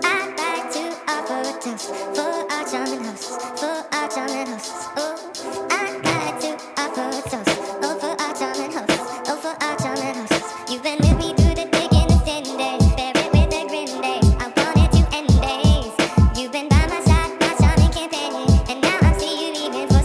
I'd like to offer a toast for our charming hosts, for our charming hosts. Oh, I'd like to offer a toast, oh, for our charming hosts, oh, for our charming hosts. You've been with me through the thick and the thin days, bear it with a grin day. I wanted to end days. You've been by my side, my charming companion, and now I see you leaving for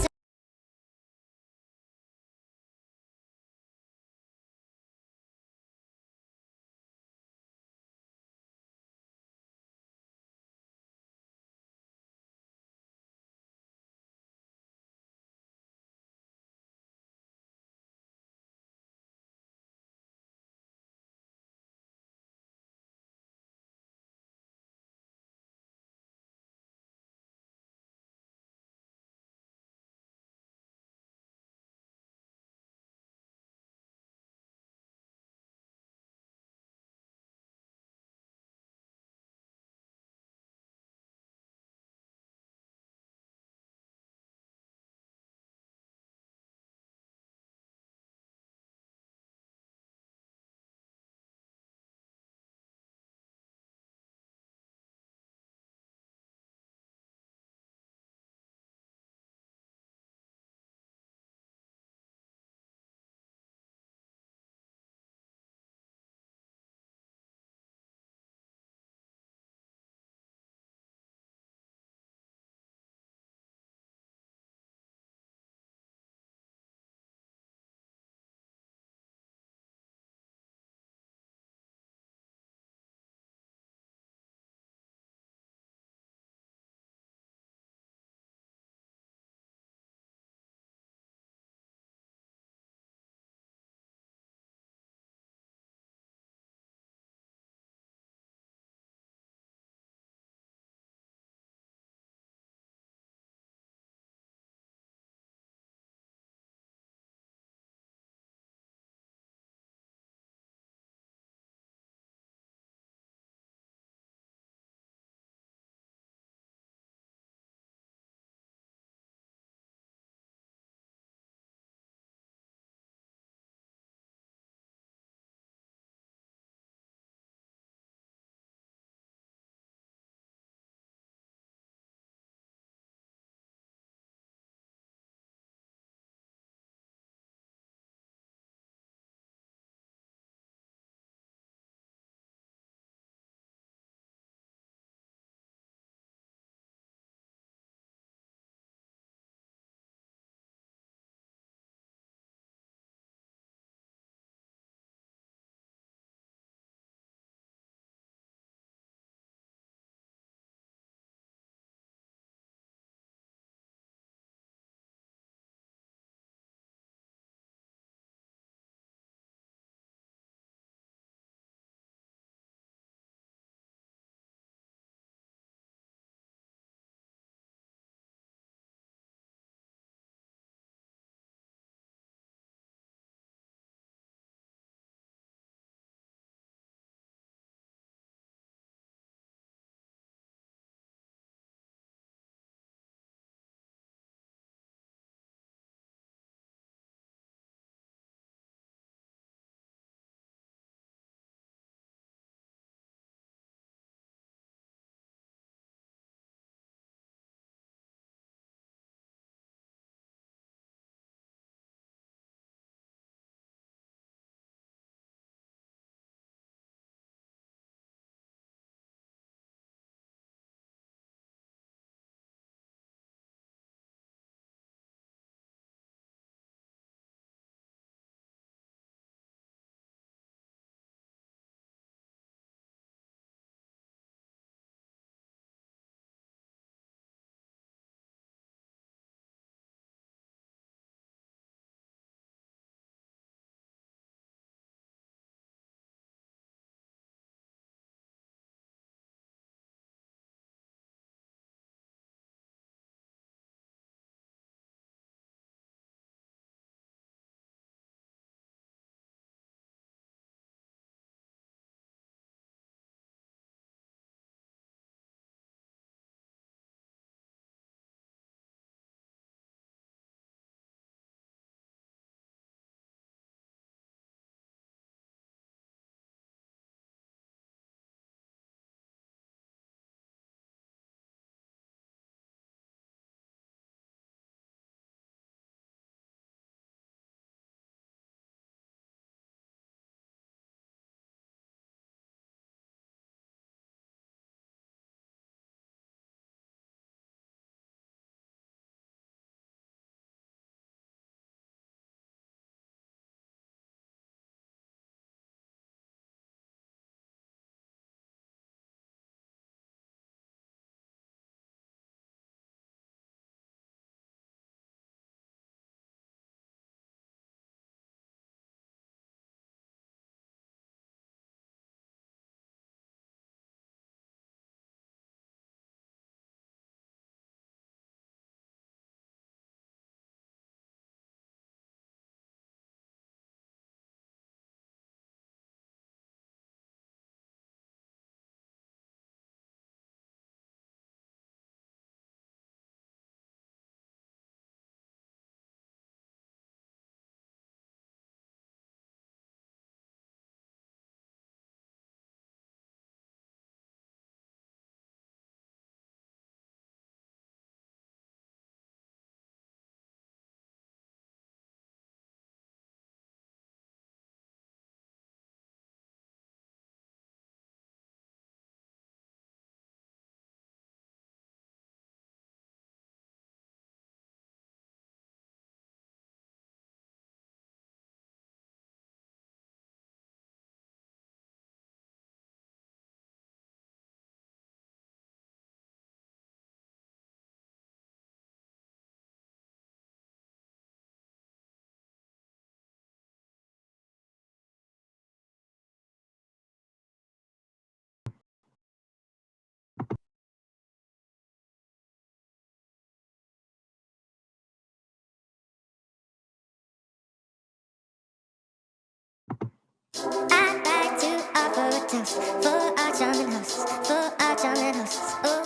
I'd like to offer a toast for our charming hosts, for our charming hosts. Oh,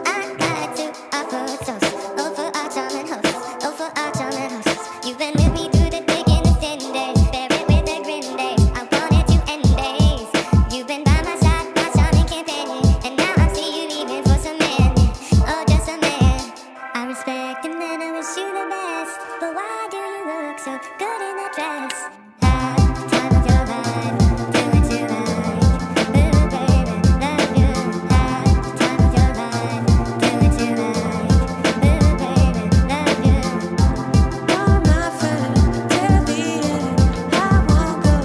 I'd like to offer a toast, oh, for our charming hosts, oh, for our charming hosts. You've been with me through the thick and the thin days, bear it with a grin days. I wanted to end days. You've been by my side, my charming companion, and now I see you leaving for some man. Oh, just a man. I respect him and I wish you the best, but why do you look so good in that dress? Time of your life, do what you like, little baby, love you. Time of your life, do what you like, little baby, love you. You're my friend till the end. I won't go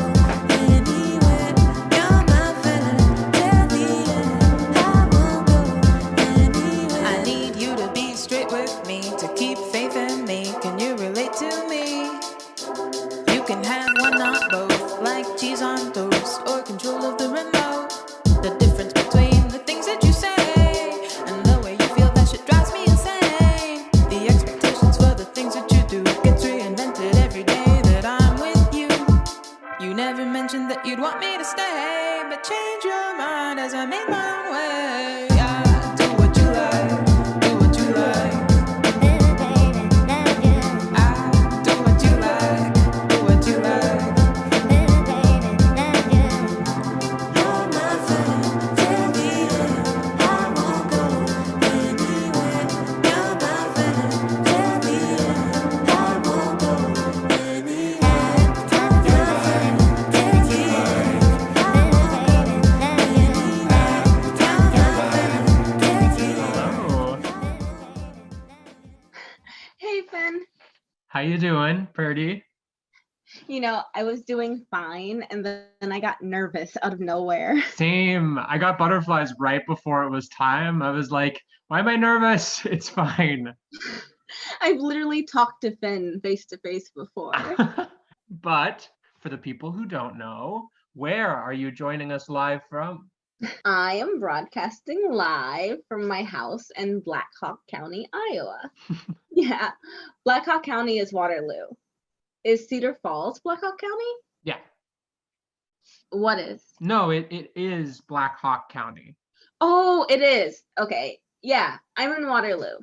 anywhere. You're my friend till the end. I won't go anywhere. I need you to be straight with me, to keep faith in me. Can you relate to me? You can have one, not both, like cheese on toast or control of the remote. The difference between the things that you say and the way you feel, that shit drives me insane. The expectations for the things that you do gets reinvented every day that I'm with you. You never mentioned that you'd want me to stay, but change your mind as I made my own way. Yeah, do what you like, do what you like. Little baby, love you. I do what you like, do what you like. Little baby, love you. You're my friend till the end. I won't go anywhere. You're my friend till the end. I won't go anywhere. Time of your life, do what you like. Little baby, love you. Time of your life, do what you like. Hello. Hey, Finn. How you doing, Purdy? I was doing fine, and then I got nervous out of nowhere. Same. I got butterflies right before it was time. I was like, why am I nervous? It's fine. I've literally talked to Finn face to face before. But for the people who don't know, where are you joining us live from? I am broadcasting live from my house in Black Hawk County, Iowa. Yeah, Black Hawk County is Waterloo. Is Cedar Falls Black Hawk County? Yeah. What is? No, it is Black Hawk County. Oh, it is. Okay. Yeah, I'm in Waterloo.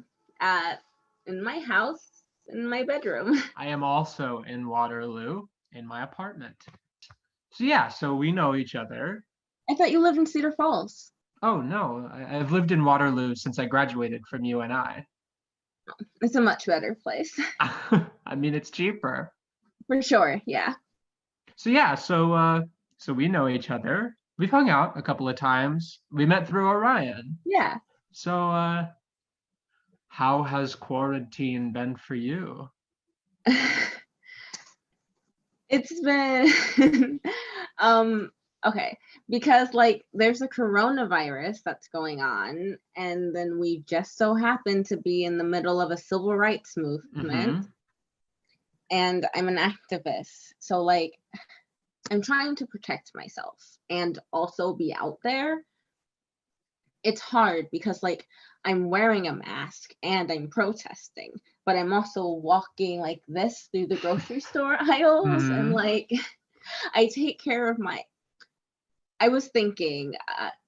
In my house, in my bedroom. I am also in Waterloo in my apartment. So yeah, so we know each other. I thought you lived in Cedar Falls. Oh no, I've lived in Waterloo since I graduated from UNI. It's a much better place. I mean, it's cheaper. For sure, yeah. So yeah, so we know each other. We've hung out a couple of times. We met through Orion. Yeah. So how has quarantine been for you? It's been okay, because there's a coronavirus that's going on, and then we just so happen to be in the middle of a civil rights movement. And I'm an activist, so I'm trying to protect myself and also be out there. It's hard because I'm wearing a mask and I'm protesting, but I'm also walking like this through the grocery store aisles, and I take care of I was thinking,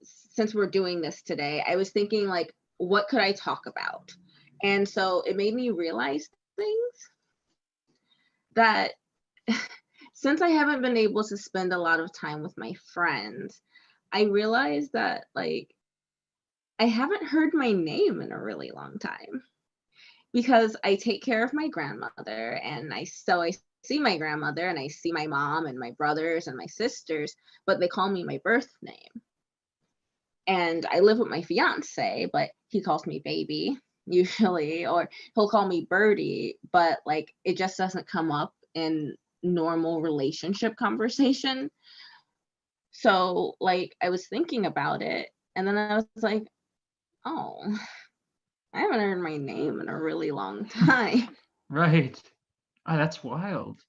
since we're doing this today, I was thinking what could I talk about? And so it made me realize things that since I haven't been able to spend a lot of time with my friends, I realized that I haven't heard my name in a really long time, because I take care of my grandmother, and I see my grandmother and I see my mom and my brothers and my sisters, but they call me my birth name. And I live with my fiance, but he calls me baby usually, or he'll call me Birdie, but it just doesn't come up in normal relationship conversation. So I was thinking about it, and then I was like, oh, I haven't heard my name in a really long time. Right. Oh, that's wild.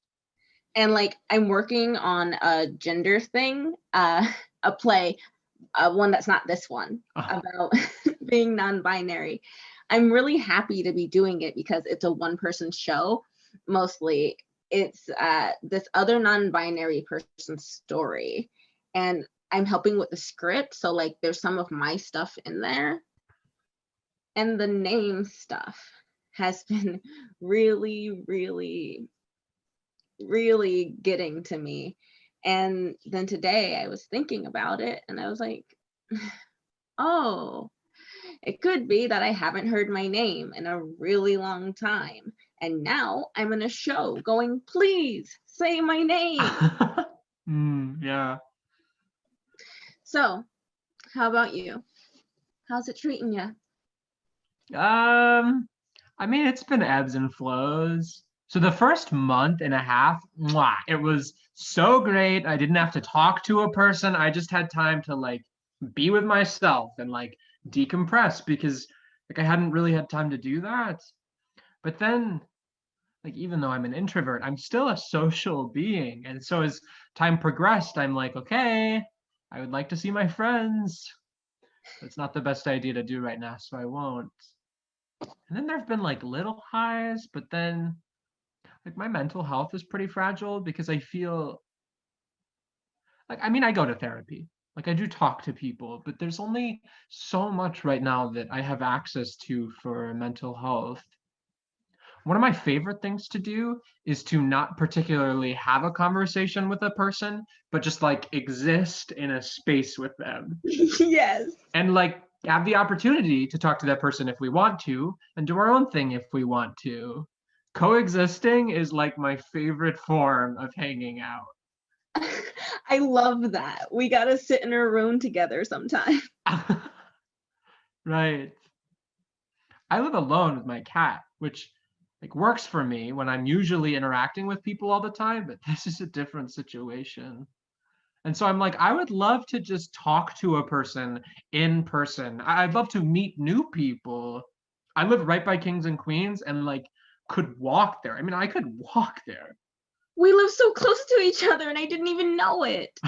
And I'm working on a gender thing, a play, one that's not this one, about being non-binary. I'm really happy to be doing it because it's a one-person show. Mostly it's this other non-binary person's story, and I'm helping with the script, so like there's some of my stuff in there, and the name stuff has been really, really, really getting to me. And then today I was thinking about it and I was like, oh, it could be that I haven't heard my name in a really long time. And now I'm in a show going, please say my name. Yeah. So, how about you? How's it treating you? I mean, it's been ebbs and flows. So the first month and a half, mwah, it was so great. I didn't have to talk to a person. I just had time to like be with myself and like decompress because like I hadn't really had time to do that. But then, like, even though I'm an introvert, I'm still a social being. And so as time progressed, I'm like, okay, I would like to see my friends. It's not the best idea to do right now, so I won't. And then there've been like little highs, but then like my mental health is pretty fragile because I feel like, I mean, I go to therapy. Like I do talk to people, but there's only so much right now that I have access to for mental health. One of my favorite things to do is to not particularly have a conversation with a person, but just like exist in a space with them Yes. and like have the opportunity to talk to that person if we want to and do our own thing if we want to. Coexisting is like my favorite form of hanging out. I love that. We gotta sit in a room together sometime. Right. I live alone with my cat, which like works for me when I'm usually interacting with people all the time, but this is a different situation. And so I'm like, I would love to just talk to a person in person. I'd love to meet new people. I live right by Kings and Queens and like could walk there. I mean, I could walk there. We live so close to each other and I didn't even know it.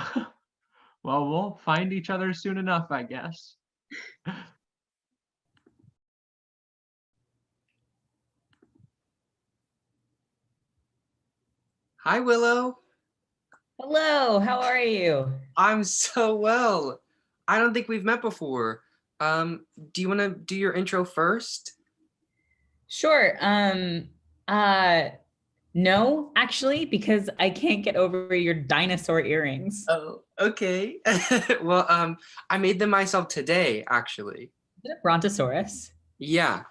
Well, we'll find each other soon enough, I guess. Hi, Willow. Hello, how are you? I'm so well. I don't think we've met before. Do you want to do your intro first? Sure. No, actually, because I can't get over your dinosaur earrings. Oh, okay. Well, I made them myself today, actually. Is it a brontosaurus? Yeah.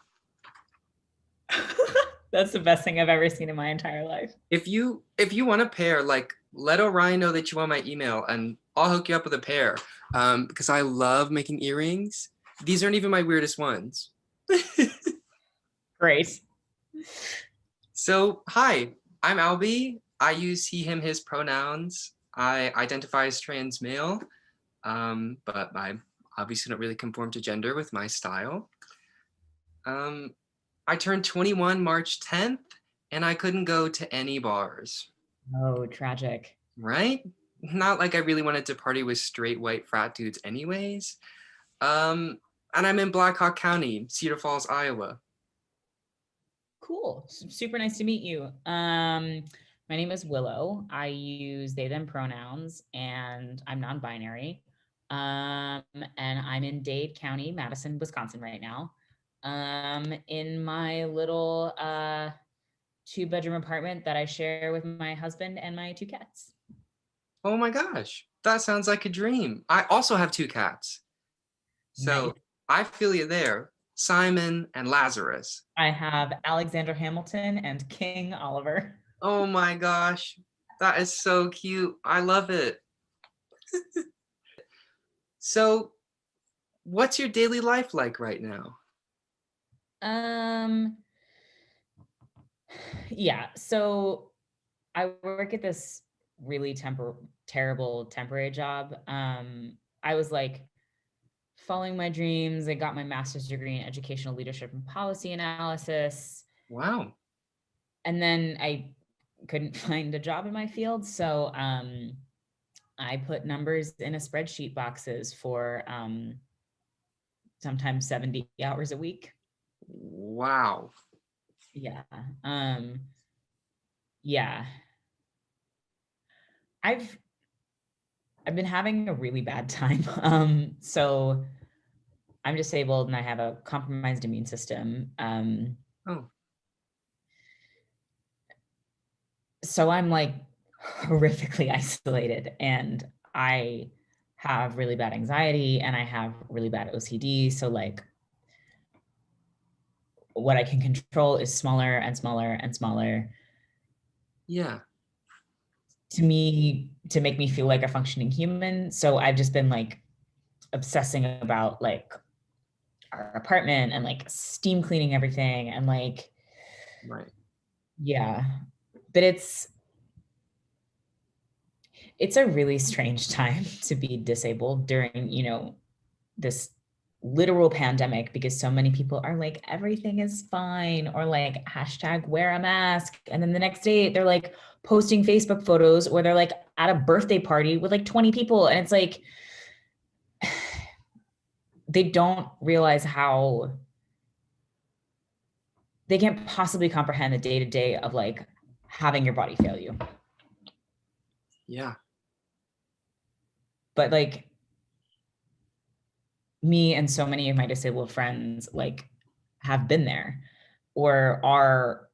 That's the best thing I've ever seen in my entire life. If you want a pair, like let Orion know that you want my email and I'll hook you up with a pair. Because I love making earrings. These aren't even my weirdest ones. Great. So, hi, I'm Albie. I use he, him, his pronouns. I identify as trans male, but I obviously don't really conform to gender with my style. I turned 21 March 10th, and I couldn't go to any bars. Oh, tragic. Right? Not like I really wanted to party with straight white frat dudes anyways. And I'm in Black Hawk County, Cedar Falls, Iowa. Cool. Super nice to meet you. My name is Willow. I use they, them pronouns, and I'm non-binary. And I'm in Dade County, Madison, Wisconsin right now. In my little 2-bedroom apartment that I share with my husband and my 2 cats. Oh my gosh, that sounds like a dream. I also have 2 cats. So Nice. I feel you there. Simon and Lazarus. I have Alexander Hamilton and King Oliver. Oh my gosh, that is so cute. I love it. So, what's your daily life like right now? Yeah, so I work at this really terrible temporary job. I was like following my dreams. I got my master's degree in educational leadership and policy analysis. Wow. And then I couldn't find a job in my field. So I put numbers in a spreadsheet boxes for sometimes 70 hours a week. Wow. Yeah. Yeah. I've been having a really bad time. So I'm disabled and I have a compromised immune system. Oh, So I'm like horrifically isolated, and I have really bad anxiety and I have really bad OCD. So like what I can control is smaller and smaller and smaller yeah. to make me feel like a functioning human. So I've just been like obsessing about like our apartment and like steam cleaning everything and like Right. yeah. But it's a really strange time to be disabled during, this literal pandemic, because so many people are like, everything is fine, or like hashtag wear a mask. And then the next day they're like posting Facebook photos where they're like at a birthday party with like 20 people. And it's like, they don't realize how they can't possibly comprehend the day to day of like having your body fail you. Yeah. But like me and so many of my disabled friends like have been there or are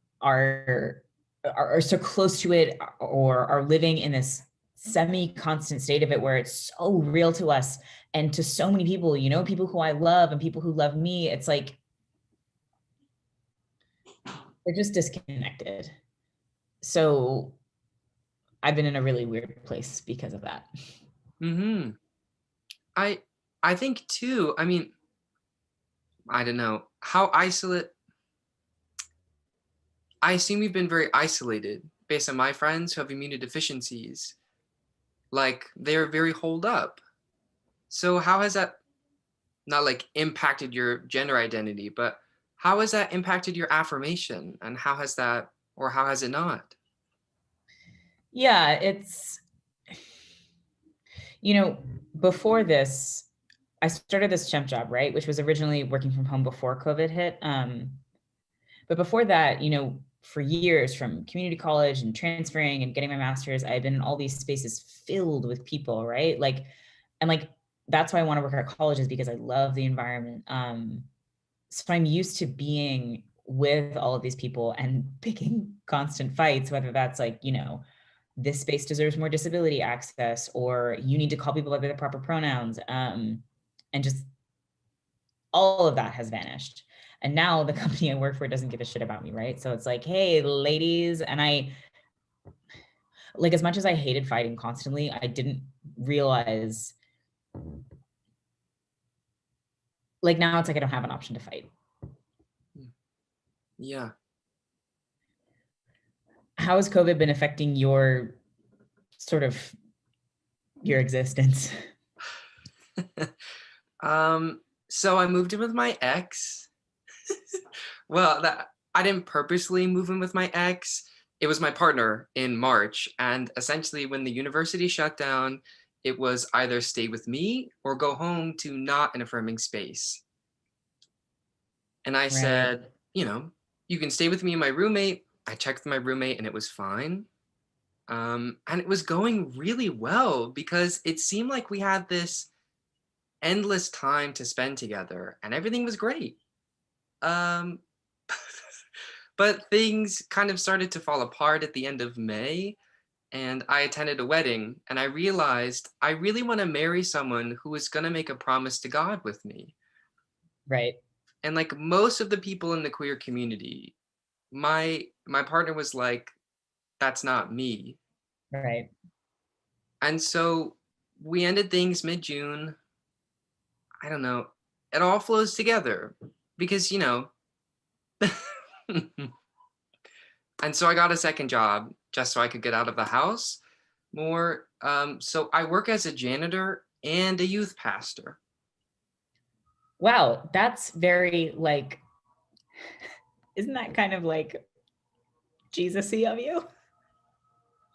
so close to it or are living in this semi-constant state of it where it's so real to us and to so many people, people who I love and people who love me. It's like they're just disconnected. So I've been in a really weird place because of that. Mm-hmm. I think too, I mean, I don't know how I assume we've been very isolated based on my friends who have immunodeficiencies. Like they're very holed up. So how has that not like impacted your gender identity, but how has that impacted your affirmation? And how has that, or how has it not? Yeah, it's, before this, I started this temp job, right? Which was originally working from home before COVID hit. But before that, for years from community college and transferring and getting my master's, I've been in all these spaces filled with people, right? Like, and like, that's why I want to work at colleges, because I love the environment. So I'm used to being with all of these people and picking constant fights, whether that's like, this space deserves more disability access, or you need to call people by their proper pronouns. And just all of that has vanished. And now the company I work for doesn't give a shit about me, right? So it's like, hey, ladies, and I, like, as much as I hated fighting constantly, I didn't realize, like, now it's like I don't have an option to fight. Yeah. How has COVID been affecting your sort of your existence? So I moved in with my ex. Well, that I didn't purposely move in with my ex. It was my partner in March. And essentially when the university shut down, it was either stay with me or go home to not an affirming space. And I Right. said, you can stay with me and my roommate. I checked with my roommate and it was fine. And it was going really well because it seemed like we had this endless time to spend together and everything was great. Um, but things kind of started to fall apart at the end of May, and I attended a wedding and I realized I really want to marry someone who is going to make a promise to God with me. Right. And like most of the people in the queer community, my partner was like, that's not me. Right. And so we ended things mid-June. I don't know. It all flows together because, and so I got a second job just so I could get out of the house more. So I work as a janitor and a youth pastor. Wow, that's very like, isn't that kind of like Jesus-y of you?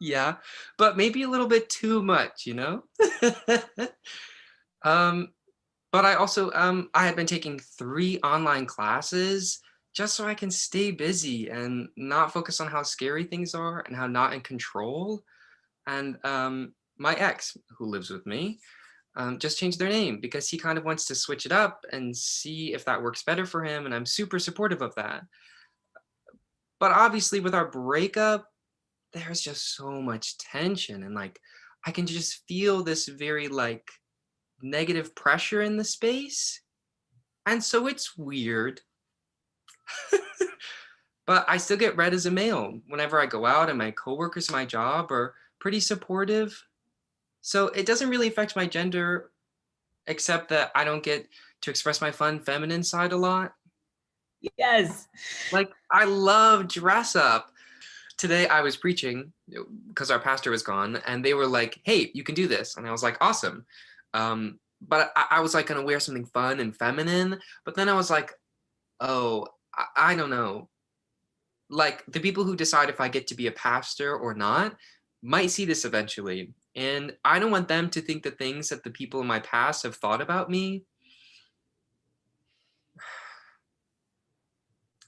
Yeah, but maybe a little bit too much, But I also I had been taking 3 online classes just so I can stay busy and not focus on how scary things are and how not in control. And my ex, who lives with me, just changed their name because he kind of wants to switch it up and see if that works better for him. And I'm super supportive of that. But obviously, with our breakup, there's just so much tension. And like, I can just feel this very like negative pressure in the space. And so it's weird. But I still get read as a male whenever I go out, and my coworkers at my job are pretty supportive. So it doesn't really affect my gender, except that I don't get to express my fun feminine side a lot. Yes. Like, I love dress up. Today I was preaching because our pastor was gone, and they were like, hey, you can do this. And I was like, awesome. But I was like going to wear something fun and feminine. But then I was like, oh, I don't know. Like, the people who decide if I get to be a pastor or not might see this eventually. And I don't want them to think the things that the people in my past have thought about me.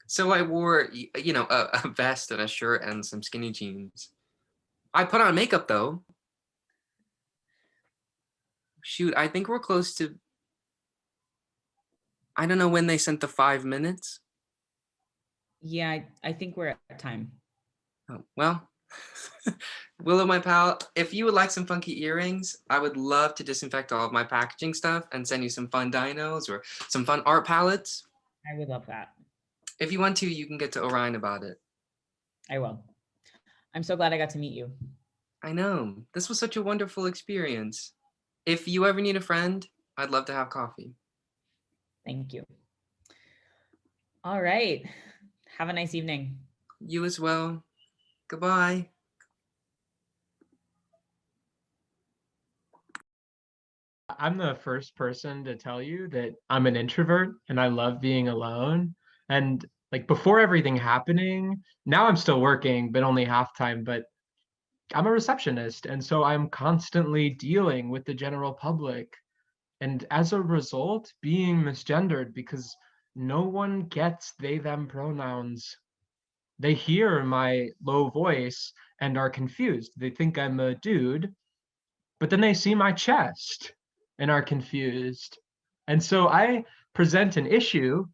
So I wore, a vest and a shirt and some skinny jeans. I put on makeup though. Shoot, I think we're close to, I don't know when they sent the 5 minutes. Yeah, I think we're at time. Oh, well, Willow, my pal, if you would like some funky earrings, I would love to disinfect all of my packaging stuff and send you some fun dinos or some fun art palettes. I would love that. If you want to, you can get to Orion about it. I will. I'm so glad I got to meet you. I know. This was such a wonderful experience. If you ever need a friend, I'd love to have coffee. Thank you. All right. Have a nice evening. You as well. Goodbye. I'm the first person to tell you that I'm an introvert and I love being alone. And like before everything happening, now I'm still working, but only half time, but I'm a receptionist. And so I'm constantly dealing with the general public. And as a result, being misgendered because no one gets they, them pronouns. They hear my low voice and are confused. They think I'm a dude, but then they see my chest and are confused. And so I present an issue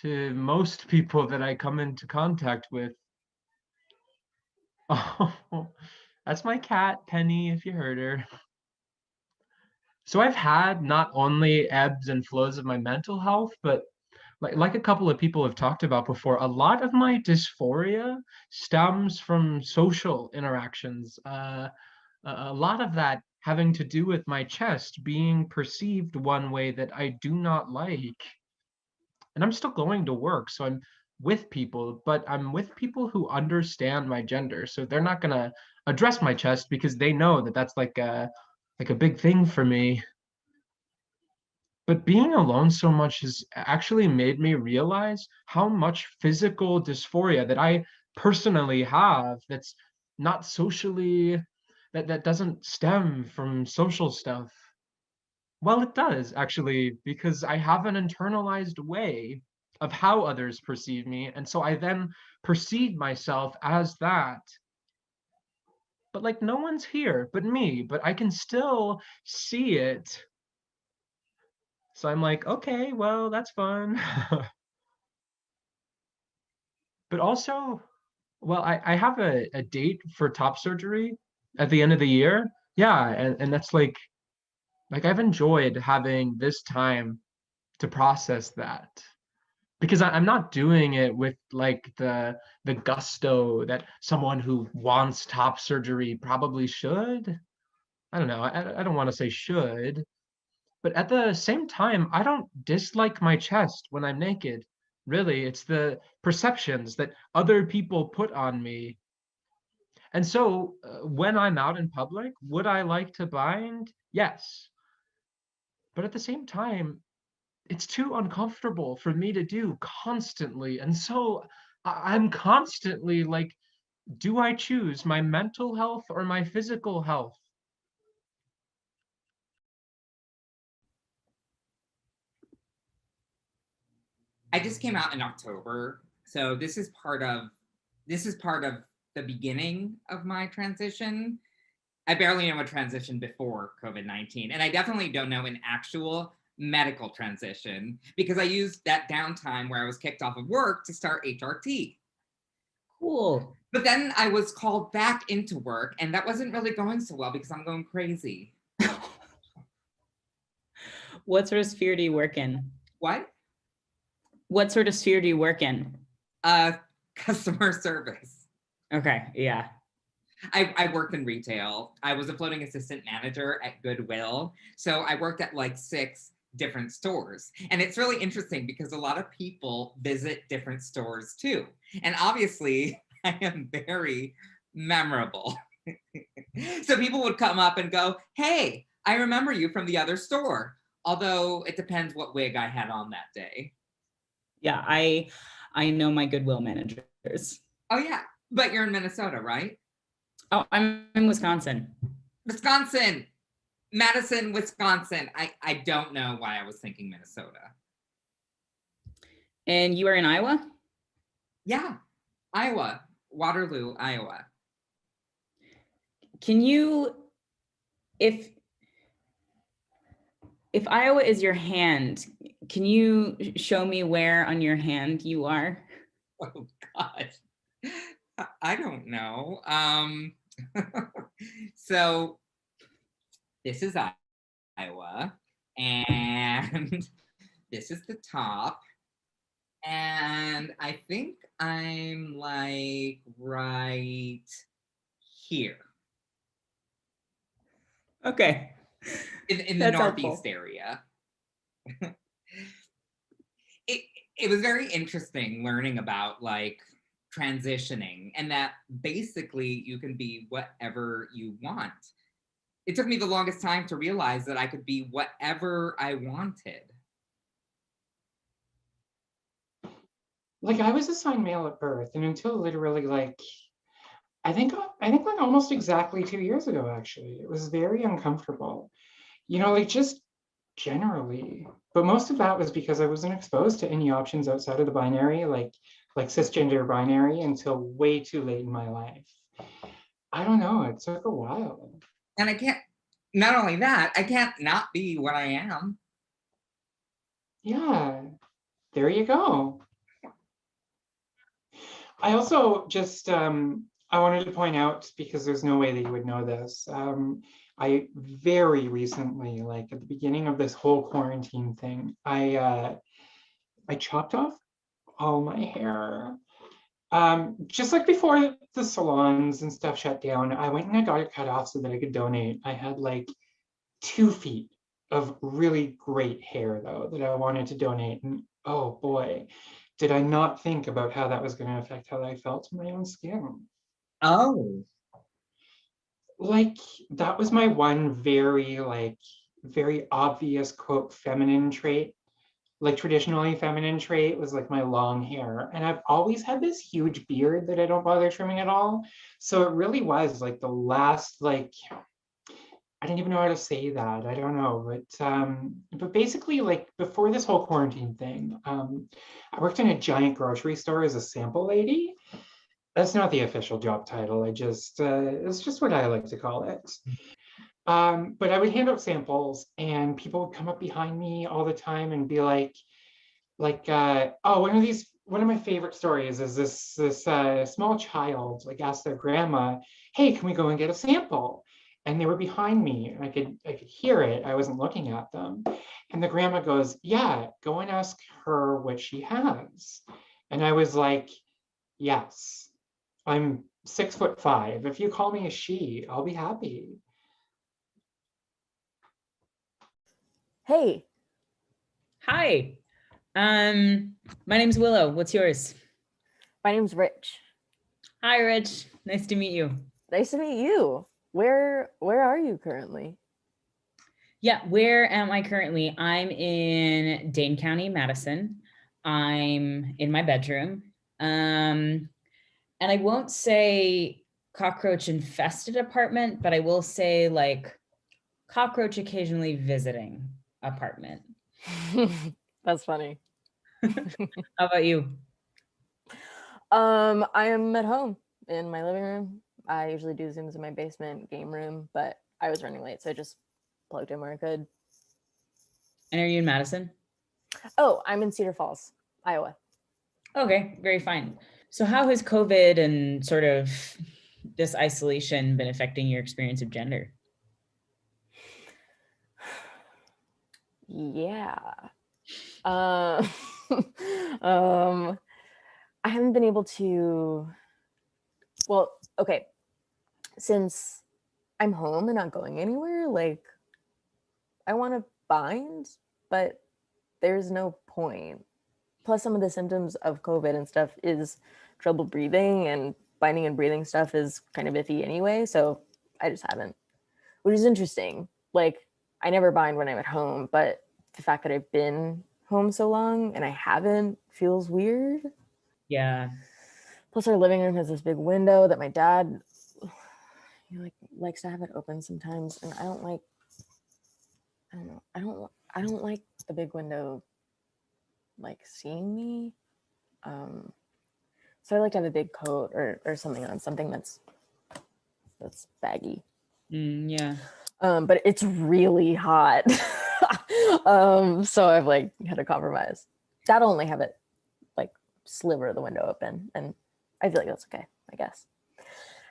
to most people that I come into contact with. Oh, that's my cat, Penny, if you heard her. So I've had not only ebbs and flows of my mental health, but like a couple of people have talked about before, a lot of my dysphoria stems from social interactions. A lot of that having to do with my chest being perceived one way that I do not like. And I'm still going to work, so I'm with people, but I'm with people who understand my gender. So they're not going to address my chest because they know that that's like a big thing for me. But being alone so much has actually made me realize how much physical dysphoria that I personally have that's not socially that doesn't stem from social stuff. Well, it does actually, because I have an internalized way of how others perceive me, and so I then perceive myself as that. But like no one's here but me, but I can still see it. So I'm like, okay, well, that's fun. But also, well, I have a date for top surgery at the end of the year. Yeah, and that's like I've enjoyed having this time to process that because I'm not doing it with like the gusto that someone who wants top surgery probably should. I don't know. I don't want to say should, but at the same time, I don't dislike my chest when I'm naked. Really, it's the perceptions that other people put on me. And so, when I'm out in public, would I like to bind? Yes. But at the same time, it's too uncomfortable for me to do constantly. And so I'm constantly like, do I choose my mental health or my physical health? I just came out in October, so this is part of the beginning of my transition. I barely know a transition before COVID-19, and I definitely don't know an actual medical transition because I used that downtime where I was kicked off of work to start HRT. Cool. But then I was called back into work, and that wasn't really going so well because I'm going crazy. What sort of sphere do you work in? What? What sort of sphere do you work in? Customer service. Okay, yeah. I worked in retail. I was a floating assistant manager at Goodwill. So I worked at like 6 different stores. And it's really interesting because a lot of people visit different stores too. And obviously, I am very memorable. So people would come up and go, hey, I remember you from the other store. Although it depends what wig I had on that day. Yeah, I know my Goodwill managers. Oh yeah, but you're in Minnesota, right? Oh, I'm in Wisconsin. Wisconsin, Madison, Wisconsin. I don't know why I was thinking Minnesota. And you are in Iowa? Yeah, Iowa, Waterloo, Iowa. Can you, if Iowa is your hand, can you show me where on your hand you are? Oh God, I don't know. So this is Iowa, and this is the top, and I think I'm like right here. Okay. In the That's Northeast helpful. area. It was very interesting learning about like transitioning and that basically you can be whatever you want. It took me the longest time to realize that I could be whatever I wanted. Like I was assigned male at birth, and until literally like I think like almost exactly 2 years ago, actually, it was very uncomfortable. Like just generally. But most of that was because I wasn't exposed to any options outside of the binary, like cisgender binary, until way too late in my life. I don't know. It took a while. And I can't, not only that, I can't not be what I am. Yeah, there you go. I also just I wanted to point out, because there's no way that you would know this. I very recently, like at the beginning of this whole quarantine thing, I chopped off all my hair. Just like before the salons and stuff shut down, I went and I got it cut off so that I could donate. I had like 2 feet of really great hair though that I wanted to donate. And oh boy, did I not think about how that was going to affect how I felt in my own skin. Oh. Like that was my one very obvious quote feminine trait. Like traditionally feminine trait was like my long hair. And I've always had this huge beard that I don't bother trimming at all. So it really was like the last, like, I don't even know how to say that. I don't know. But basically, like before this whole quarantine thing, I worked in a giant grocery store as a sample lady. That's not the official job title. It's just what I like to call it. But I would hand out samples and people would come up behind me all the time and be like, oh, one of my favorite stories is this small child like asked their grandma, hey, can we go and get a sample? And they were behind me. I could hear it. I wasn't looking at them. And the grandma goes, yeah, go and ask her what she has. And I was like, yes, I'm 6'5". If you call me a she, I'll be happy. Hey. Hi. My name's Willow. What's yours? My name's Rich. Hi, Rich. Nice to meet you. Nice to meet you. Where are you currently? Yeah, where am I currently? I'm in Dane County, Madison. I'm in my bedroom. And I won't say cockroach infested apartment, but I will say like cockroach occasionally visiting apartment. That's funny. How about you? I am at home in my living room. I usually do Zooms in my basement game room, but I was running late, so I just plugged in where I could. And are you in Madison? Oh, I'm in Cedar Falls, Iowa. Okay, very fine. So how has COVID and sort of this isolation been affecting your experience of gender? Yeah. Uh, um, I haven't been able to. Well, okay. Since I'm home and not going anywhere, like I want to bind, but there's no point. Plus, some of the symptoms of COVID and stuff is trouble breathing, and binding and breathing stuff is kind of iffy anyway. So I just haven't, which is interesting. Like, I never bind when I'm at home, but the fact that I've been home so long and I haven't feels weird. Yeah. Plus, our living room has this big window that my dad likes to have it open sometimes, and I don't like. I don't know. I don't like the big window like seeing me. So I like to have a big coat or something on, something that's baggy. Yeah. But it's really hot. So I've like had to compromise. That'll only have it like sliver of the window open, and I feel like that's okay, I guess.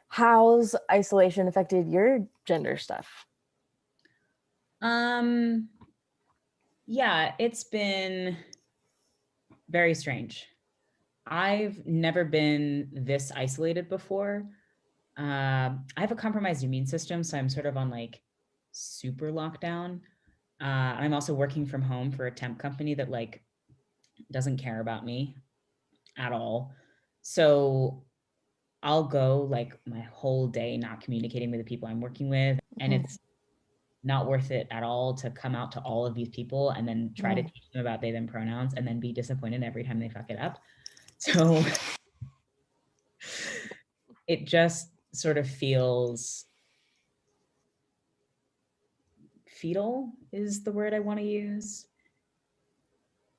How's isolation affected your gender stuff? Yeah, it's been very strange. I've never been this isolated before. I have a compromised immune system, so I'm sort of on like super lockdown. I'm also working from home for a temp company that like doesn't care about me at all. So I'll go like my whole day not communicating with the people I'm working with, and it's not worth it at all to come out to all of these people and then try to teach them about they them pronouns and then be disappointed every time they fuck it up. So it just sort of feels fetal is the word I want to use.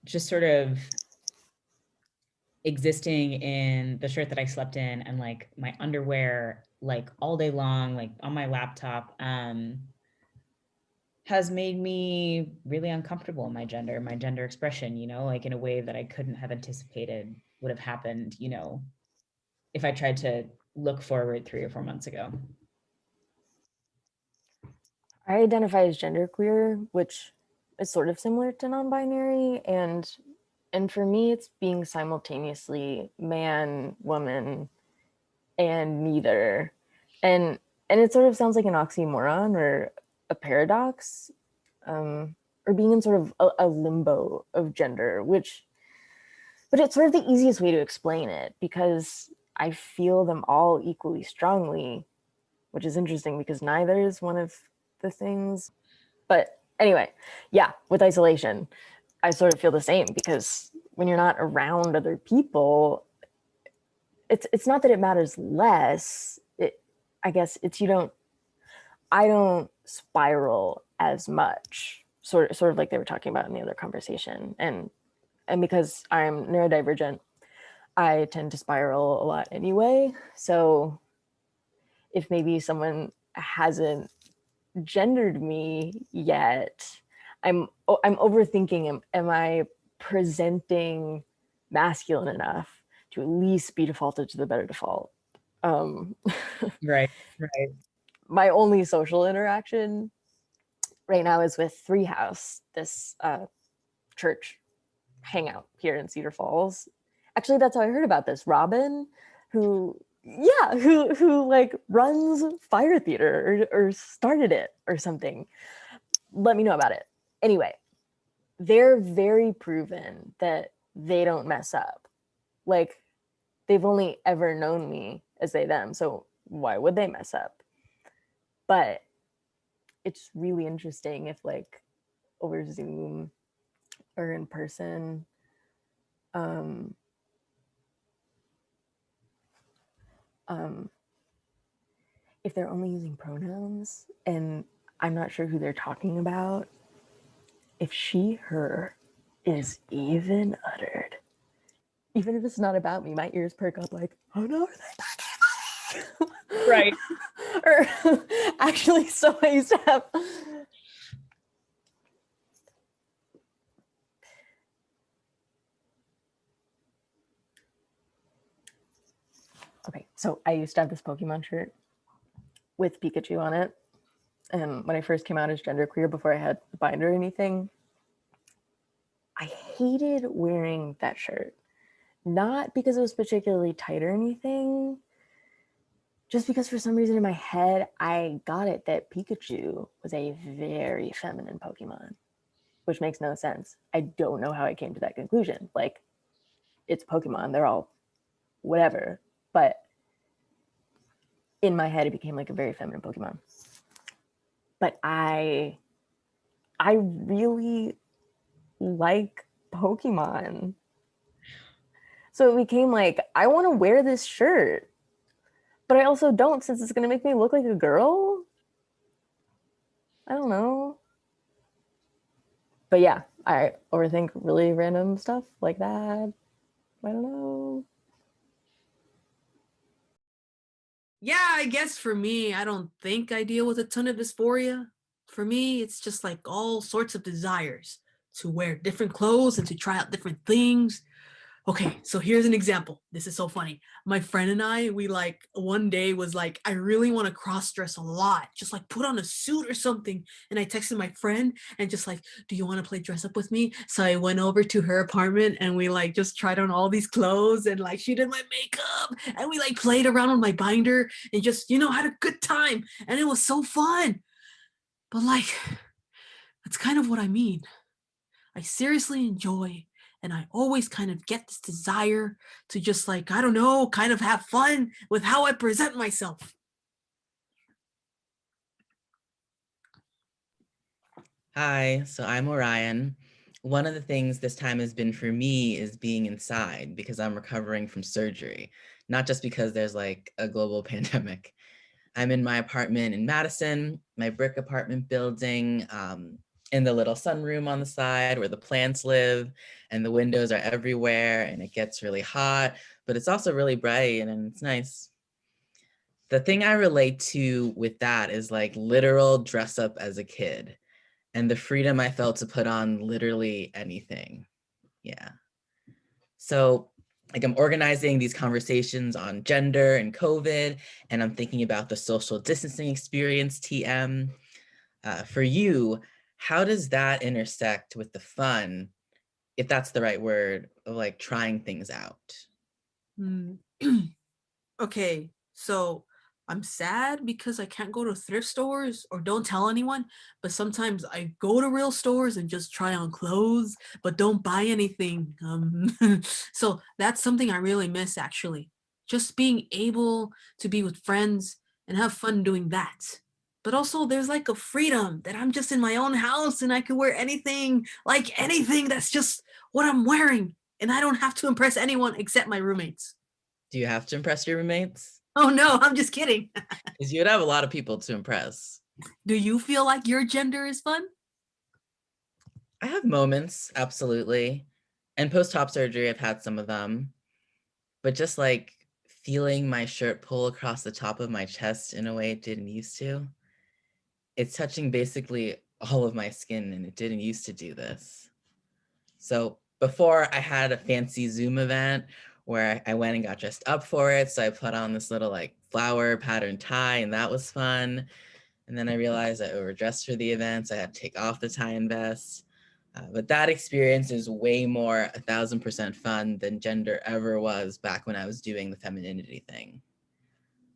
Just sort of existing in the shirt that I slept in and like my underwear like all day long, like on my laptop, has made me really uncomfortable in my gender expression, you know, like in a way that I couldn't have anticipated would have happened, you know, if I tried to look forward 3 or 4 months ago. I identify as genderqueer, which is sort of similar to non-binary, and for me it's being simultaneously man, woman, and neither. And it sort of sounds like an oxymoron or a paradox, or being in sort of a limbo of gender, but it's sort of the easiest way to explain it because I feel them all equally strongly, which is interesting because neither is one of the things. But anyway, yeah, with isolation, I sort of feel the same because when you're not around other people, it's not that it matters less. I guess it's I don't spiral as much, sort of like they were talking about in the other conversation. And because I'm neurodivergent, I tend to spiral a lot anyway. So if maybe someone hasn't gendered me yet, I'm overthinking, am I presenting masculine enough to at least be defaulted to the better default? Right. My only social interaction right now is with Three House, this church hangout here in Cedar Falls. Actually, that's how I heard about this. Robin, who like runs Fire Theater or started it or something, let me know about it. Anyway, they're very proven that they don't mess up. Like, they've only ever known me as they them, so why would they mess up? But it's really interesting if like over Zoom or in person, if they're only using pronouns and I'm not sure who they're talking about, if she, her is even uttered, even if it's not about me, my ears perk up like, oh no, are they talking about me? Right. Or actually, so I used to have. Okay, so I used to have this Pokemon shirt with Pikachu on it. And when I first came out as genderqueer, before I had a binder or anything, I hated wearing that shirt. Not because it was particularly tight or anything, just because for some reason in my head, I got it that Pikachu was a very feminine Pokemon, which makes no sense. I don't know how I came to that conclusion. Like, it's Pokemon, they're all whatever. But in my head, it became like a very feminine Pokemon. But I really like Pokemon. So it became like, I want to wear this shirt, but I also don't, since it's going to make me look like a girl. I don't know. But yeah, I overthink really random stuff like that. I don't know. Yeah, I guess for me, I don't think I deal with a ton of dysphoria. For me, it's just like all sorts of desires to wear different clothes and to try out different things. Okay, so here's an example. This is so funny. My friend and I, we like one day was like, I really want to cross dress a lot. Just like put on a suit or something. And I texted my friend and just like, do you want to play dress up with me? So I went over to her apartment and we like just tried on all these clothes and like she did my makeup and we like played around with my binder and just, had a good time. And it was so fun. But like, that's kind of what I mean. I seriously enjoy and I always kind of get this desire to just like, I don't know, kind of have fun with how I present myself. Hi, so I'm Orion. One of the things this time has been for me is being inside because I'm recovering from surgery, not just because there's like a global pandemic. I'm in my apartment in Madison, my brick apartment building, in the little sunroom on the side where the plants live, and the windows are everywhere, and it gets really hot, but it's also really bright and it's nice. The thing I relate to with that is like literal dress up as a kid and the freedom I felt to put on literally anything. Yeah. So like I'm organizing these conversations on gender and COVID, and I'm thinking about the social distancing experience, TM. For you, how does that intersect with the fun, if that's the right word, of like trying things out? Okay, so I'm sad because I can't go to thrift stores or don't tell anyone, but sometimes I go to real stores and just try on clothes, but don't buy anything. So that's something I really miss actually. Just being able to be with friends and have fun doing that. But also there's like a freedom that I'm just in my own house and I can wear anything, like anything that's just what I'm wearing. And I don't have to impress anyone except my roommates. Do you have to impress your roommates? Oh no, I'm just kidding. Because you'd have a lot of people to impress. Do you feel like your gender is fun? I have moments, absolutely. And post-op surgery, I've had some of them. But just like feeling my shirt pull across the top of my chest in a way it didn't used to. It's touching basically all of my skin, and it didn't used to do this. So before I had a fancy Zoom event where I went and got dressed up for it. So I put on this little like flower pattern tie, and that was fun. And then I realized I overdressed for the event, so I had to take off the tie and vest. But that experience is way more 1,000% fun than gender ever was back when I was doing the femininity thing.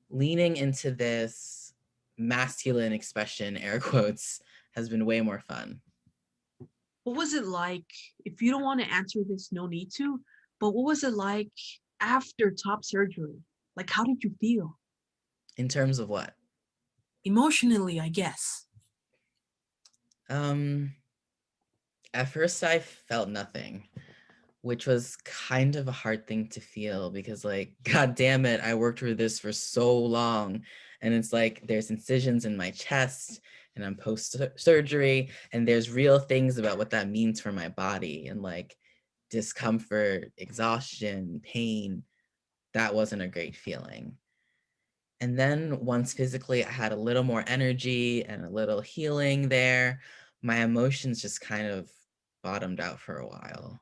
Leaning into this masculine expression, air quotes, has been way more fun. What was it like? If you don't want to answer this, no need to, but what was it like after top surgery? Like, how did you feel? In terms of what? Emotionally, I guess. At first I felt nothing, which was kind of a hard thing to feel because like, God damn it, I worked for this for so long. And it's like, there's incisions in my chest and I'm post-surgery and there's real things about what that means for my body and like discomfort, exhaustion, pain. That wasn't a great feeling. And then once physically I had a little more energy and a little healing there, my emotions just kind of bottomed out for a while.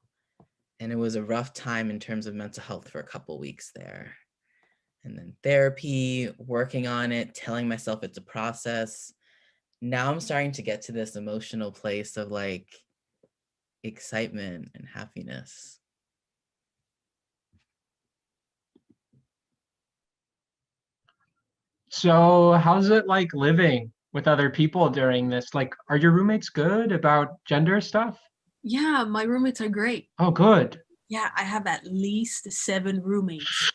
And it was a rough time in terms of mental health for a couple weeks there. And then therapy, working on it, telling myself it's a process. Now I'm starting to get to this emotional place of like excitement and happiness. So how's it like living with other people during this? Like, are your roommates good about gender stuff? Yeah, my roommates are great. Oh, good. Yeah, I have at least 7 roommates.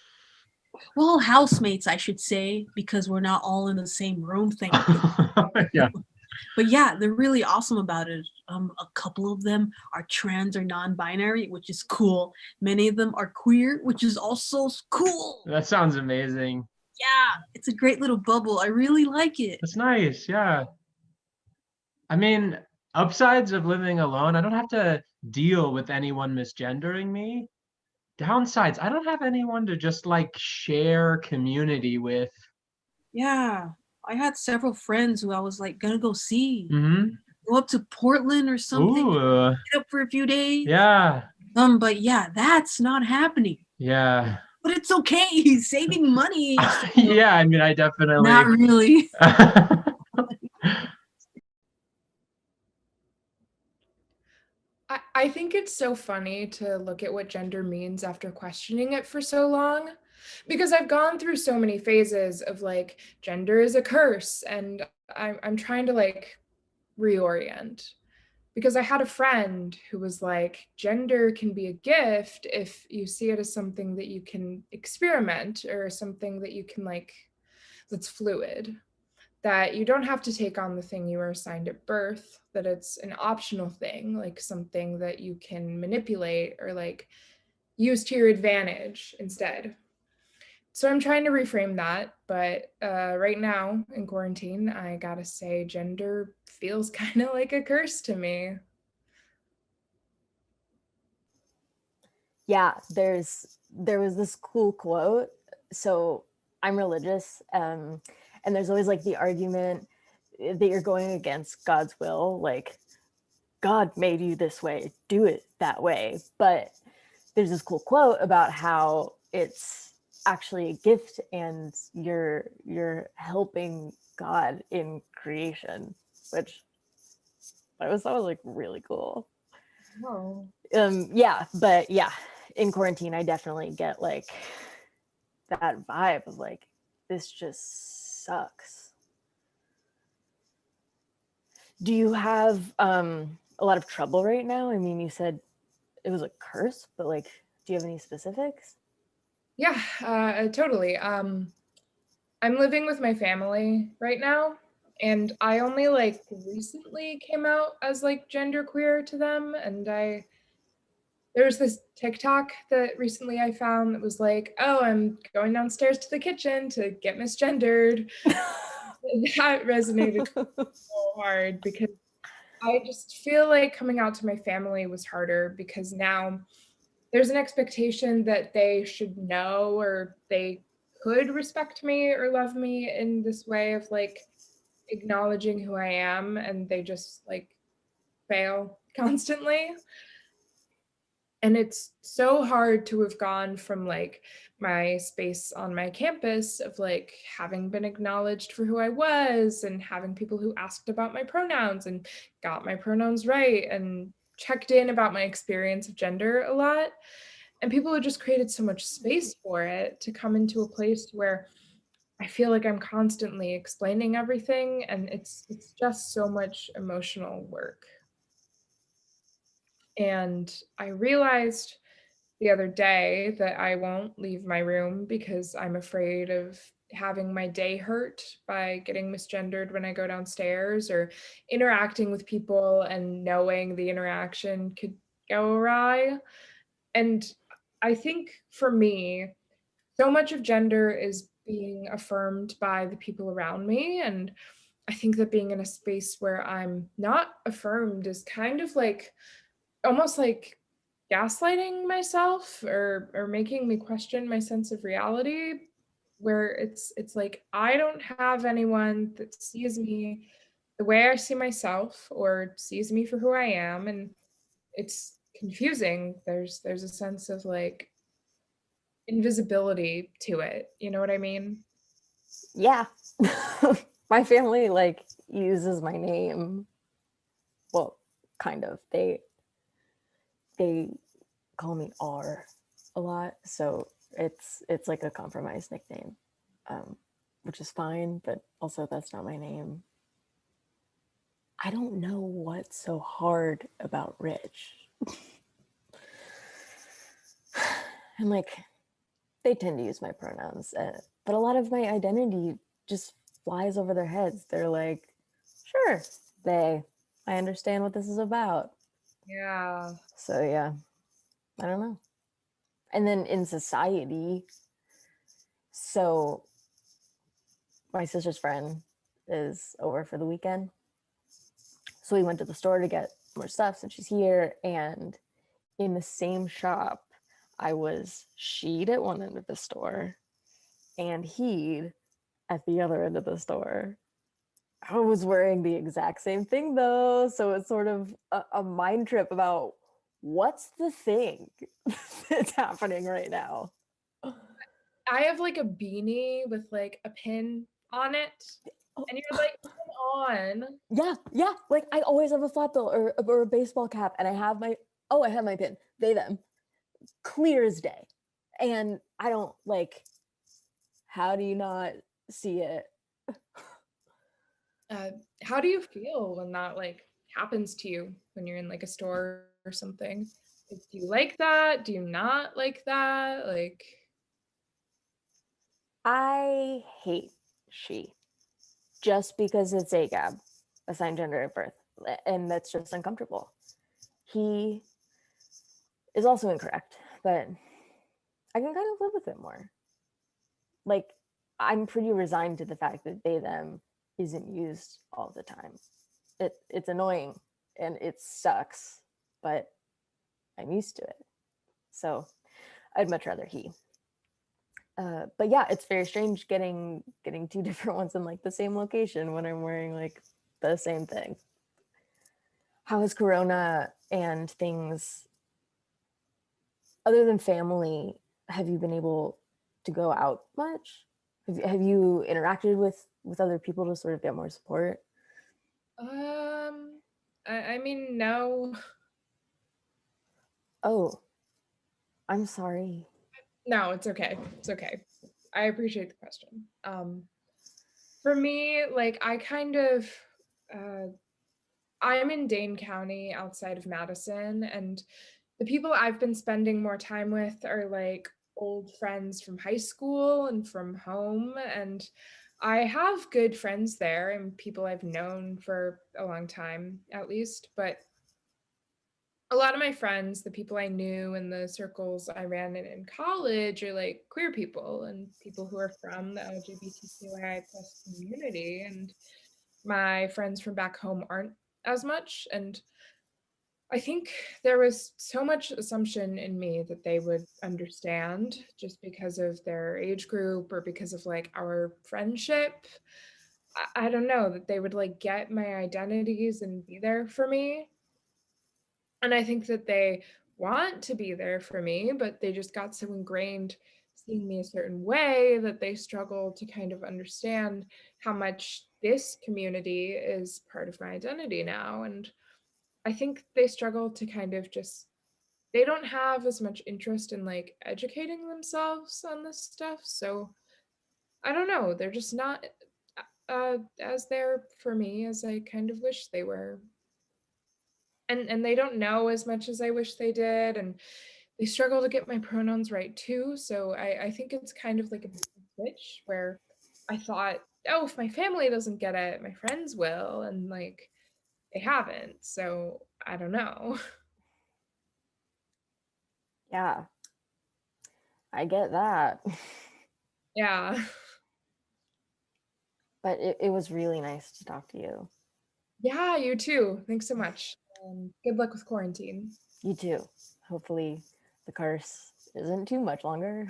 Well, housemates, I should say, because we're not all in the same room, thank you. Yeah. But yeah, they're really awesome about it. A couple of them are trans or non-binary, which is cool. Many of them are queer, which is also cool. That sounds amazing. Yeah, it's a great little bubble. I really like it. That's nice. Yeah. I mean, upsides of living alone, I don't have to deal with anyone misgendering me. Downsides, I don't have anyone to just like share community with. Yeah, I had several friends who I was like gonna go see. Mm-hmm. Go up to Portland or something, Ooh, get up for a few days. yeah, But yeah, that's not happening. yeah. But it's okay. He's saving money. Yeah, I mean, I definitely. Not really. I think it's so funny to look at what gender means after questioning it for so long, because I've gone through so many phases of like gender is a curse, and I'm trying to like reorient. Because I had a friend who was like, gender can be a gift if you see it as something that you can experiment or something that you can like, that's fluid, that you don't have to take on the thing you were assigned at birth, that it's an optional thing, like something that you can manipulate or like use to your advantage instead. So I'm trying to reframe that, but right now in quarantine, I gotta say gender feels kind of like a curse to me. Yeah, there was this cool quote. So I'm religious, and there's always like the argument that you're going against God's will, like God made you this way, do it that way. But there's this cool quote about how it's actually a gift and you're helping God in creation, which that was like really cool. Oh. Yeah, but yeah, in quarantine I definitely get like that vibe of like this just sucks. Do you have a lot of trouble right now? I mean, you said it was a curse, but like, do you have any specifics? Yeah, totally. I'm living with my family right now, and I only like recently came out as like genderqueer to them, and there's this TikTok that recently I found that was like, oh, I'm going downstairs to the kitchen to get misgendered. That resonated so hard because I just feel like coming out to my family was harder because now there's an expectation that they should know or they could respect me or love me in this way of like acknowledging who I am, and they just like fail constantly. And it's so hard to have gone from like my space on my campus of like having been acknowledged for who I was and having people who asked about my pronouns and got my pronouns right and checked in about my experience of gender a lot. And people have just created so much space for it to come into a place where I feel like I'm constantly explaining everything, and it's just so much emotional work. And I realized the other day that I won't leave my room because I'm afraid of having my day hurt by getting misgendered when I go downstairs or interacting with people and knowing the interaction could go awry. And I think for me, so much of gender is being affirmed by the people around me. And I think that being in a space where I'm not affirmed is kind of like almost like gaslighting myself or making me question my sense of reality. where it's like I don't have anyone that sees me the way I see myself or sees me for who I am, and it's confusing. There's a sense of like invisibility to it. You know what I mean? Yeah. My family like uses my name. Well, kind of. They call me R a lot, so it's like a compromised nickname, which is fine, but also that's not my name. I don't know what's so hard about Rich. And like, they tend to use my pronouns, but a lot of my identity just flies over their heads. They're like, sure, I understand what this is about. Yeah. So yeah, I don't know. And then in society, so my sister's friend is over for the weekend. So we went to the store to get more stuff since she's here. And in the same shop, I was she'd at one end of the store and he'd at the other end of the store. I was wearing the exact same thing though. So it's sort of a mind trip about what's the thing that's happening right now. I have like a beanie with like a pin on it, and you're like, come on. Yeah. Like I always have a flat bill or a baseball cap, and I have my pin. They them, clear as day, and I don't like. How do you not see it? How do you feel when that like happens to you when you're in like a store or something? Like, do you like that? Do you not like that? Like, I hate she, just because it's AGAB, assigned gender at birth, and that's just uncomfortable. He is also incorrect, but I can kind of live with it more. Like, I'm pretty resigned to the fact that they them isn't used all the time. It's annoying and it sucks, but I'm used to it. So I'd much rather he. But yeah, it's very strange getting two different ones in like the same location when I'm wearing like the same thing. How has Corona and things other than family? Have you been able to go out much? Have you interacted with other people to sort of get more support? I mean, no. Oh, I'm sorry. No, it's okay. It's okay. I appreciate the question. For me, like I kind of I'm in Dane County outside of Madison, and the people I've been spending more time with are like old friends from high school and from home. And I have good friends there and people I've known for a long time, at least. But a lot of my friends, the people I knew in the circles I ran in college, are like queer people and people who are from the LGBTQIA plus community. And my friends from back home aren't as much. And I think there was so much assumption in me that they would understand just because of their age group or because of like our friendship. I don't know, that they would like get my identities and be there for me. And I think that they want to be there for me, but they just got so ingrained seeing me a certain way that they struggle to kind of understand how much this community is part of my identity now. And I think they struggle to kind of just they don't have as much interest in like educating themselves on this stuff. So I don't know, they're just not as there for me as I kind of wish they were. And they don't know as much as I wish they did, and they struggle to get my pronouns right too. So I think it's kind of like a switch where I thought, oh, if my family doesn't get it, my friends will, and like they haven't. So I don't know. Yeah, I get that. Yeah. But it was really nice to talk to you. Yeah, you too. Thanks so much. Good luck with quarantine. You too. Hopefully the curse isn't too much longer.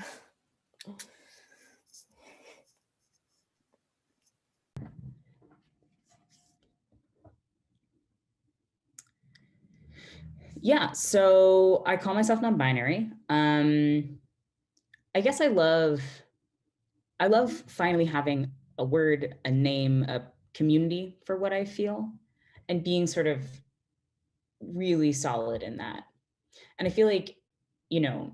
Yeah, so I call myself non-binary. I guess I love finally having a word, a name, a community for what I feel, and being sort of really solid in that. And I feel like, you know,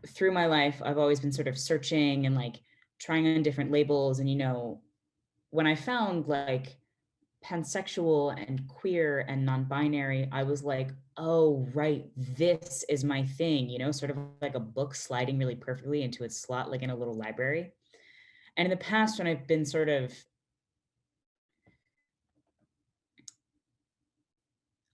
through my life, I've always been sort of searching and like trying on different labels. And, when I found like pansexual and queer and non-binary, I was like, oh, right, this is my thing, sort of like a book sliding really perfectly into its slot, like in a little library. And in the past, when I've been sort of,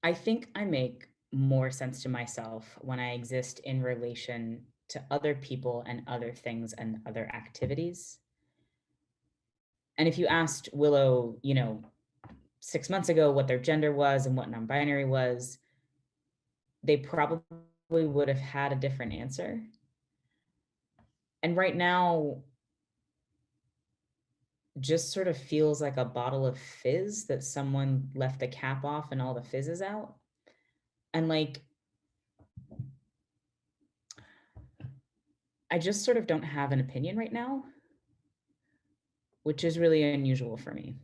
I think I make more sense to myself when I exist in relation to other people and other things and other activities. And if you asked Willow, 6 months ago what their gender was and what non-binary was, they probably would have had a different answer. And right now, just sort of feels like a bottle of fizz that someone left the cap off and all the fizz is out. And like, I just sort of don't have an opinion right now, which is really unusual for me.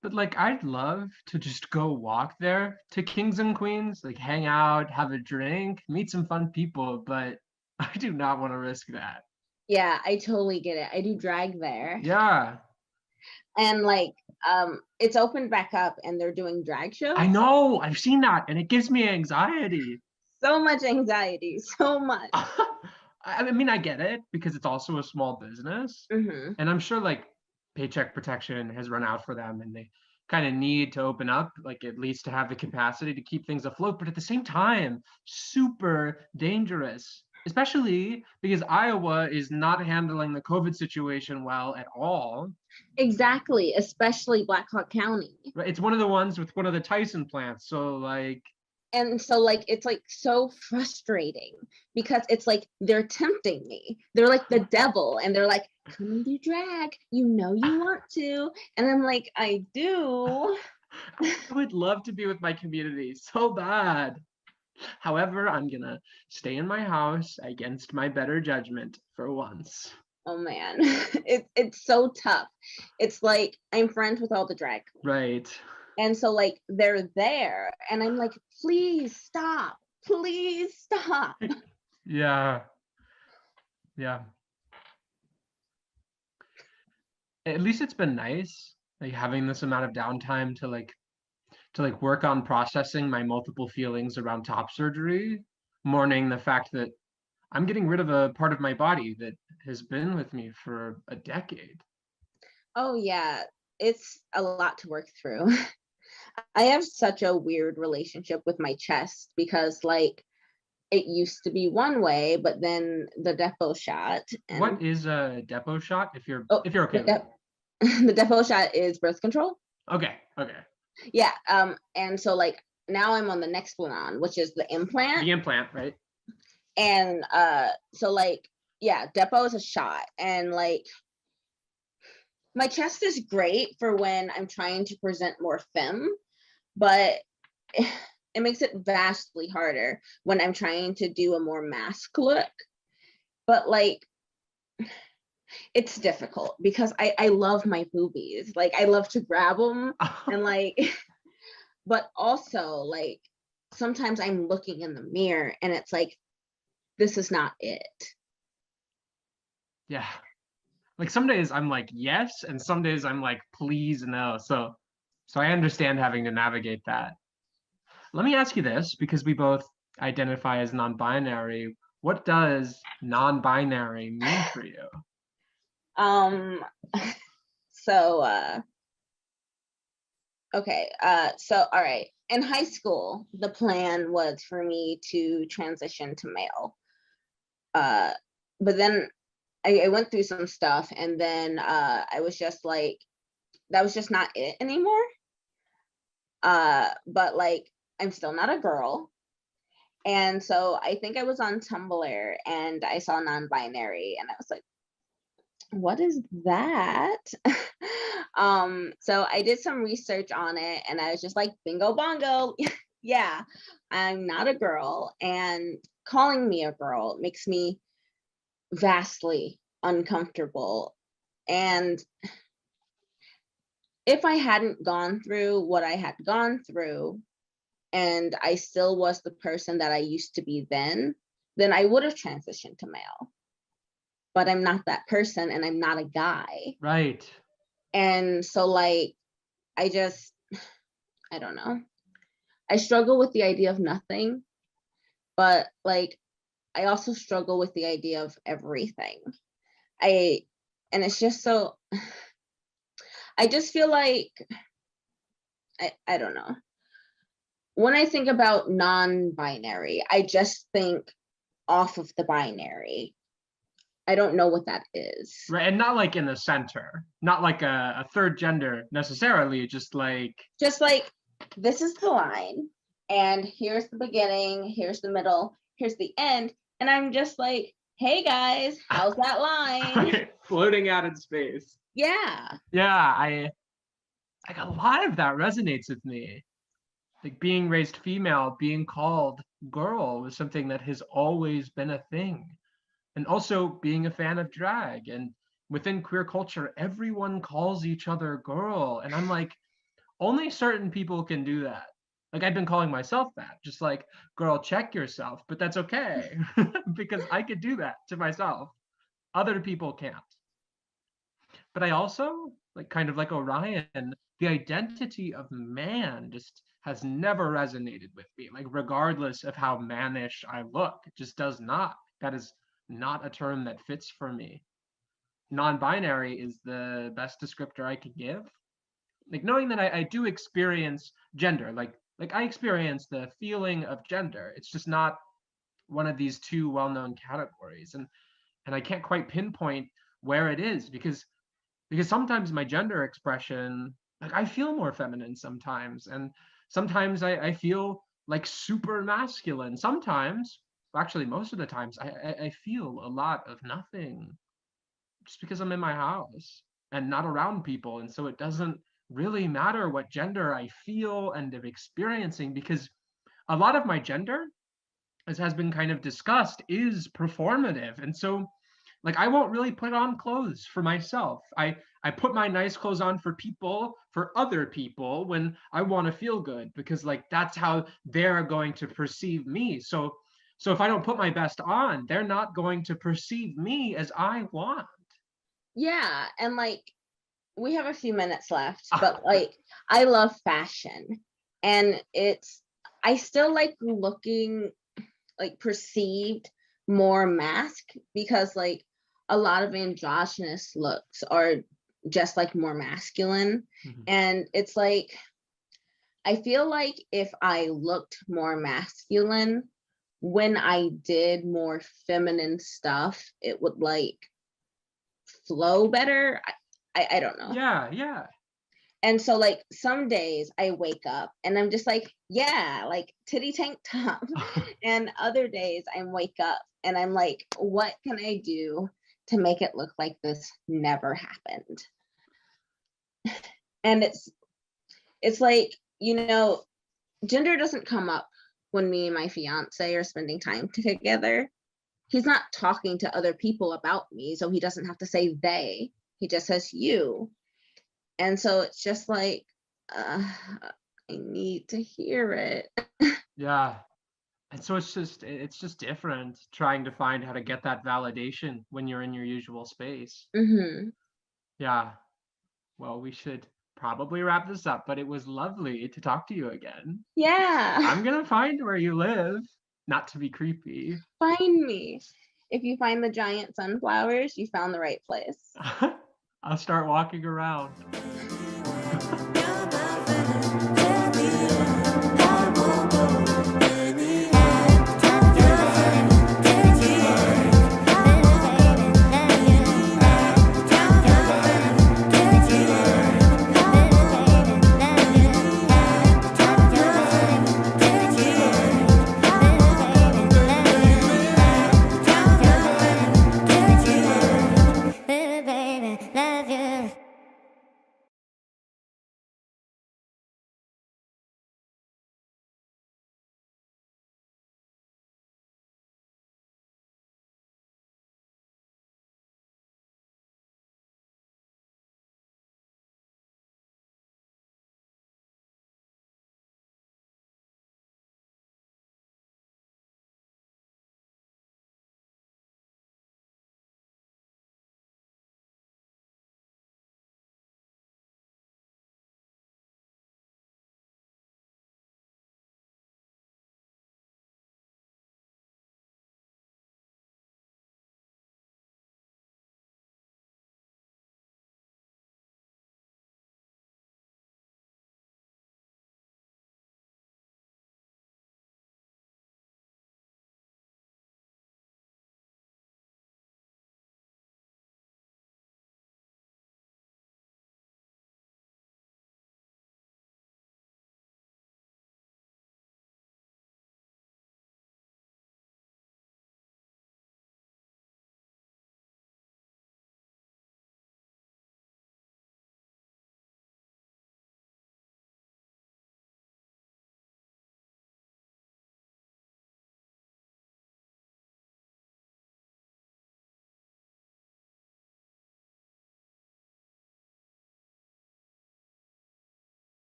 But like, I'd love to just go walk there to Kings and Queens, like hang out, have a drink, meet some fun people, but I do not want to risk that. Yeah, I totally get it. I do drag there. Yeah, And like it's opened back up and they're doing drag shows. I know, I've seen that, and it gives me anxiety. So much anxiety, so much. I mean, I get it because it's also a small business, Mm-hmm. and I'm sure like paycheck protection has run out for them, and they kind of need to open up, like at least to have the capacity to keep things afloat. But at the same time, super dangerous, especially because Iowa is not handling the COVID situation well at all. Exactly, especially Black Hawk County. Right? It's one of the ones with one of the Tyson plants. So like, and so like it's like so frustrating because it's like they're tempting me, they're like the devil, and they're like, come and do drag, you want to, and I'm like, I do. I would love to be with my community so bad. However, I'm gonna stay in my house against my better judgment for once. Oh man, it's so tough. It's like I'm friends with all the drag queens. Right. And so like they're there and I'm like, please stop. Please stop. Yeah. Yeah. At least it's been nice, like having this amount of downtime to work on processing my multiple feelings around top surgery, mourning the fact that I'm getting rid of a part of my body that has been with me for a decade. Oh yeah, it's a lot to work through. I have such a weird relationship with my chest because like it used to be one way, but then the depot shot. And What is a depot shot? If you're okay with it. The depot shot is birth control. Okay. Yeah. And so like now I'm on the next one on, which is the implant. The implant, right? And so like, yeah, depot is a shot. And like my chest is great for when I'm trying to present more femme, but it makes it vastly harder when I'm trying to do a more mask look. But like, it's difficult because I love my boobies. Like I love to grab them and like, but also like sometimes I'm looking in the mirror and it's like, this is not it. Yeah. Like some days I'm like, yes, and some days I'm like, please no. So I understand having to navigate that. Let me ask you this, because we both identify as non-binary. What does non-binary mean for you? So okay, so all right. In high school, the plan was for me to transition to male. But then I went through some stuff and then I was just like, that was just not it anymore. But like, I'm still not a girl. And so I think I was on Tumblr and I saw non-binary and I was like, What is that? So I did some research on it and I was just like, bingo bongo. Yeah, I'm not a girl, and calling me a girl makes me vastly uncomfortable. And if I hadn't gone through what I had gone through and I still was the person that I used to be then I would have transitioned to male. But I'm not that person and I'm not a guy. Right. And so like I don't know. I struggle with the idea of nothing, but like I also struggle with the idea of everything. And it's just so I just feel like I don't know. When I think about non-binary, I just think off of the binary. I don't know what that is. Right. And not like in the center, not like a third gender necessarily, just like This is the line, and here's the beginning, here's the middle, here's the end. And I'm just like, hey guys, how's that line? floating out in space. Yeah. Yeah, I like a lot of that resonates with me. Like being raised female, being called girl was something that has always been a thing. And also being a fan of drag, and within queer culture, everyone calls each other girl. And I'm like, only certain people can do that. Like I've been calling myself that, just like, girl, check yourself, but that's okay because I could do that to myself. Other people can't. But I also, like kind of like Orion, the identity of man just has never resonated with me. Like regardless of how mannish I look, it just does not. That is not a term that fits for me. Non-binary is the best descriptor I could give. Like knowing that I do experience gender, like I experience the feeling of gender. It's just not one of these two well-known categories. And I can't quite pinpoint where it is because sometimes my gender expression, like I feel more feminine sometimes, and sometimes I feel like super masculine. Sometimes, actually most of the times, I feel a lot of nothing just because I'm in my house and not around people. And so it doesn't really matter what gender I feel and am experiencing, because a lot of my gender, as has been kind of discussed, is performative. And so like I won't really put on clothes for myself. I put my nice clothes on for people, for other people, when I want to feel good, because like that's how they're going to perceive me. So if I don't put my best on, they're not going to perceive me as I want. Yeah. And like we have a few minutes left, but like I love fashion. And I still like looking like perceived more mask, because like a lot of androgynous looks are just like more masculine. And it's like I feel like if I looked more masculine when I did more feminine stuff, it would like flow better. I don't know. Yeah. And so like some days I wake up and I'm just like, yeah, like titty tank top. And other days I wake up and I'm like, what can I do to make it look like this never happened? And it's like, gender doesn't come up when me and my fiance are spending time together. He's not talking to other people about me, so he doesn't have to say they. He just says you. And so it's just like, I need to hear it. Yeah. And so it's just different trying to find how to get that validation when you're in your usual space. Yeah. Well, we should probably wrap this up, but it was lovely to talk to you again. Yeah. I'm gonna find where you live, not to be creepy. Find me. If you find the giant sunflowers, you found the right place. I'll start walking around.